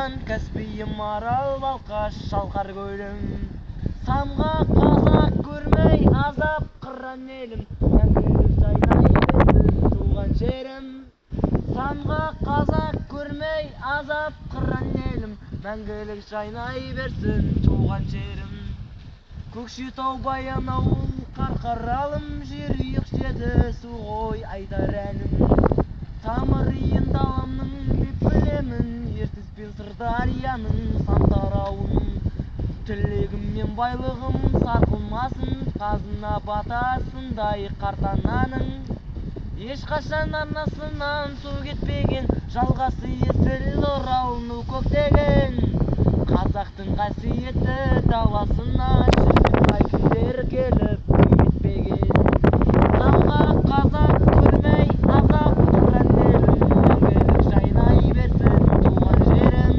Алтын Каспийім Арал, Балқаш, Шалқар көлім. Самға қазақ көрмей азап қыран елім, мәңгілік жайнай берсін туған жерім. Самға қазақ көрмей азап қыран елім, мәңгілік жайнай берсін туған жерім. Көкшетау Баянауыл қарқаралым, жерұйық жеті су ғой айтар әнім. Тамырыйын даламның деп білемін, Ертіс пен Сырдарияның сан тарауын. Тілегім мен байлығым сарқылмасын, қазына батасындай қартананың. Ешқашан арнасынан су кетпеген, жалғасы есіл оралну көктеген. Қазақтың қасиетті даласына жүрген айкүндер келіп кетпеген. Самға қазақ көрмей азап қыран елім, мәңгілік жайнай берсін туған жерім.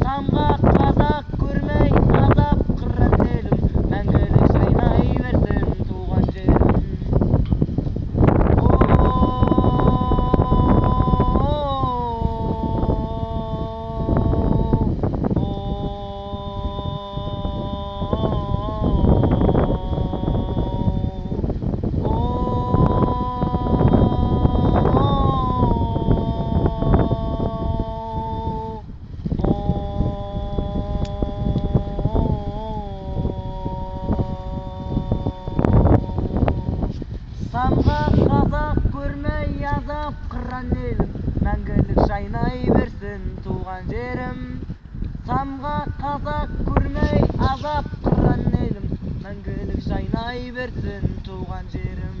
Самға қазақ көрмей азап қыран елім, мәңгілік жайнай берсін туған жерім. Самға қазақ көрмей азап қыран елім, мәңгілік жайнай берсін туған жерім. Самға қазақ көрмей азап қыран елім, мәңгілік жайнай берсін туған жерім.